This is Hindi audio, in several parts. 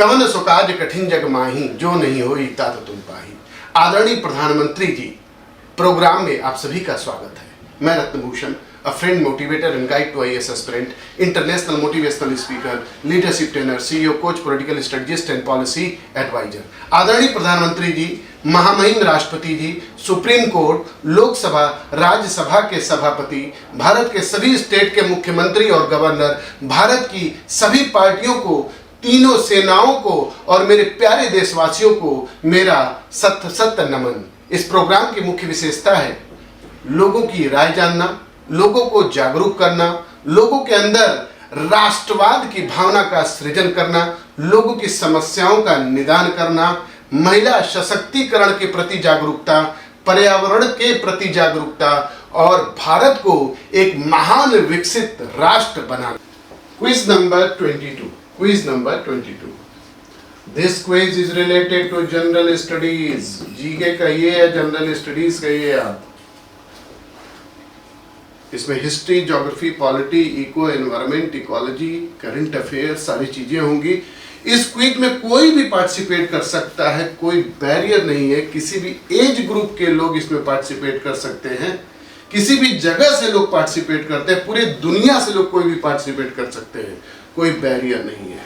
कवन सो काज कठिन जग माही, जो नहीं होई तात तुम पाही। आदरणीय प्रधानमंत्री जी, प्रोग्राम में आप सभी का स्वागत है। मैं रत्नभूषण, a friend, motivator and guide to IAS aspirant, international motivational speaker, leadership trainer, CEO, coach, political strategist and policy advisor। आदरणीय प्रधानमंत्री जी, महामहिम राष्ट्रपति जी, सुप्रीम कोर्ट, लोकसभा, राज्यसभा के सभापति, भारत के सभी स्टेट के मुख्यमंत्री और गवर्नर, भारत की सभी पार्टियों को, तीनों सेनाओं को और मेरे प्यारे देशवासियों को मेरा सत नमन। इस प्रोग्राम की मुख्य विशेषता है लोगों की राय जानना, लोगों को जागरूक करना, लोगों के अंदर राष्ट्रवाद की भावना का सृजन करना, लोगों की समस्याओं का निदान करना, महिला सशक्तिकरण के प्रति जागरूकता, पर्यावरण के प्रति जागरूकता और भारत को एक महान विकसित राष्ट्र बनाना। Quiz number 22। Quiz number 22। This quiz is related to general studies. GK कहिए या जनरल स्टडीज कहिए आप। इसमें history, geography, polity, eco, environment, ecology, current affair सारी चीजें होंगी। इस क्विज में कोई भी पार्टिसिपेट कर सकता है, कोई बैरियर नहीं है। किसी भी एज ग्रुप के लोग इसमें पार्टिसिपेट कर सकते हैं, किसी भी जगह से लोग पार्टिसिपेट करते हैं, पूरी दुनिया से लोग कोई भी पार्टिसिपेट कर सकते हैं, कोई बैरियर नहीं है।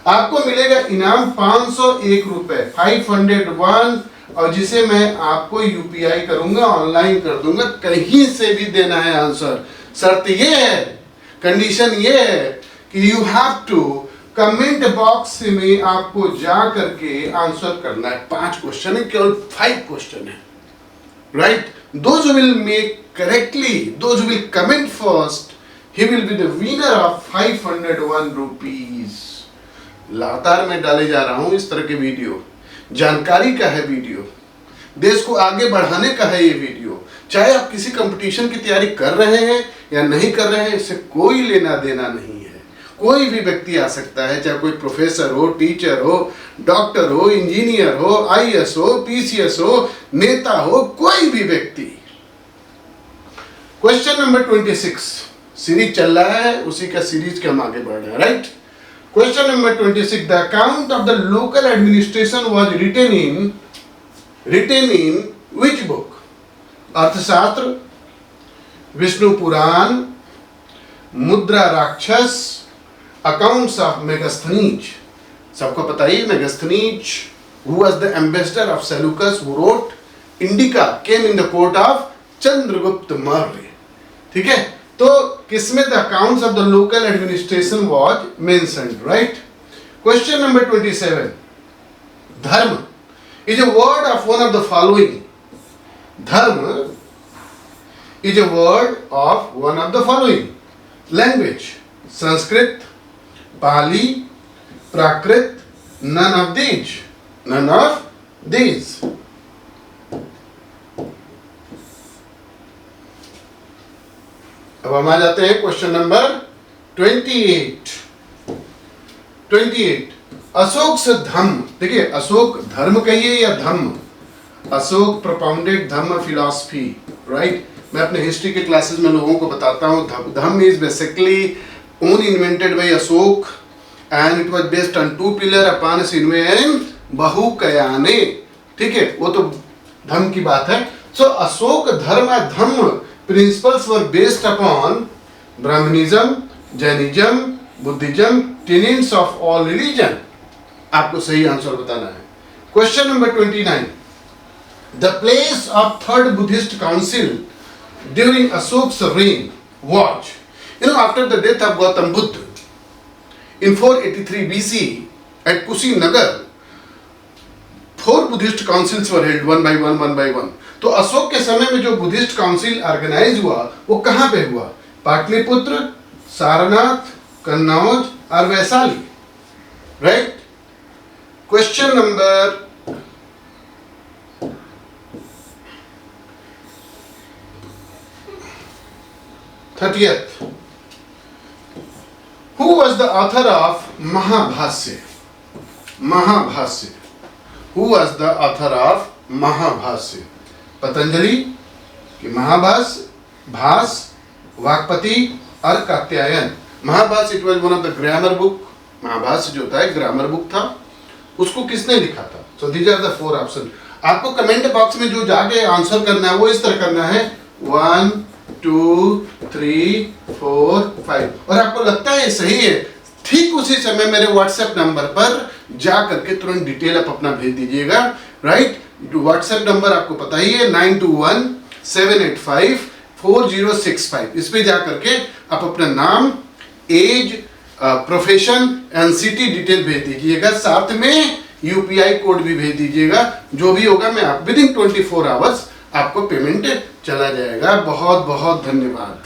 आपको मिलेगा इनाम 501 रुपए, 501, और जिसे मैं आपको यूपीआई करूंगा, ऑनलाइन कर दूंगा, कहीं से भी देना है आंसर। शर्त ये है, कंडीशन ये है कि you have to comment box में आपको जा करके आंसर करना है। 5 क्वेश्चन है, केवल 5 क्वेश्चन है, right. Those will make correctly, those will comment first, he will be the winner of 501 rupees. लगातार मैं डाले जा रहा हूं इस तरह के वीडियो, जानकारी का है वीडियो, देश को आगे बढ़ाने का है ये वीडियो। चाहे आप किसी कंपटीशन की तैयारी कर रहे हैं या नहीं कर रहे हैं, इससे कोई लेना देना नहीं है। कोई भी व्यक्ति आ सकता है, चाहे कोई प्रोफेसर हो, टीचर हो, डॉक्टर हो, इंजीनियर हो, आईएएस हो, पीसीएस हो, नेता हो, कोई भी व्यक्ति। क्वेश्चन नंबर 26 सीरीज चल रहा है, उसी का सीरीज के हम आगे बढ़ रहे हैं, right. Question number 26. The account of the local administration was written in which book? अर्थशास्त्र, विष्णु पुराण, मुद्रा राक्षस, अकाउंट्स ऑफ मेगास्थनीज। सबको पता ही Megasthenes, who was the ambassador of Seleucus, who wrote Indica came in the court of Chandragupta Maurya. ठीक है, तो किसमें the accounts of the local administration was mentioned, right. Question number 27। Dharma is a word of one of the following. Dharma is a word of one of the following. Language, Sanskrit, Pali, Prakrit, none of these, none of these. अब हम आ जाते हैं क्वेश्चन नंबर 28। अशोक से धम्म। देखिए, अशोक धर्म कहिए या धम्म। अशोक प्रोपाउंडेड धम्म फिलॉसफी, राइट। मैं अपने हिस्ट्री के क्लासेस में लोगों को बताता हूँ, dhamma is basically own invented by Ashoka and it was based on 2 pillar upon सिन्वेन बहुकयाने। ठीक है, वो तो धम्म की बात है। सो अशोक धर्म या धम्म principles were based upon Brahmanism, Jainism, Buddhism, tenets of all religion। आपको सही आंसर बताना है। Question number 29। The place of third Buddhist council during Ashok's reign was, after the death of Gautam Buddha in 483 BC at Kushinagar, 4 Buddhist councils were held, one by one। तो अशोक के समय में जो बुद्धिस्ट काउंसिल ऑर्गेनाइज हुआ वो कहां पे हुआ? पाटलिपुत्र, सारनाथ, कन्नौज और Vaishali, right. Question number 30th। Who was the author of Mahabhashya? Mahabhashya, Who was the author of Mahabhashya? Patanjali कि महाभाष्य, भास, वाक्पति और Katyayana. Mahabhashya it was one of the grammar book. Mahabhashya जो था ग्रामर बुक था। उसको किसने लिखा था? So these are the 4 option. आपको कमेंट बॉक्स में जो जाके आंसर करना है वो इस तरह करना है 1 2 3 4 5, और आपको लगता है सही है, ठीक उसी समय मेरे व्हाट्सएप नंबर पर जा करके तुरंत डिटेल आप अपना भेज दीजिएगा। राइट, व्हाट्सएप नंबर आपको पता ही है 9217854065। इस पे जा करके आप अपना नाम, एज, प्रोफेशन, एनसीटी डिटेल भेज दीजिएगा, साथ में यूपीआई कोड भी भेज दीजिएगा। जो भी होगा मैं आप विदिन 24 आवर्स आपको पेमेंट चला जाएगा। बहुत बहुत धन्यवाद।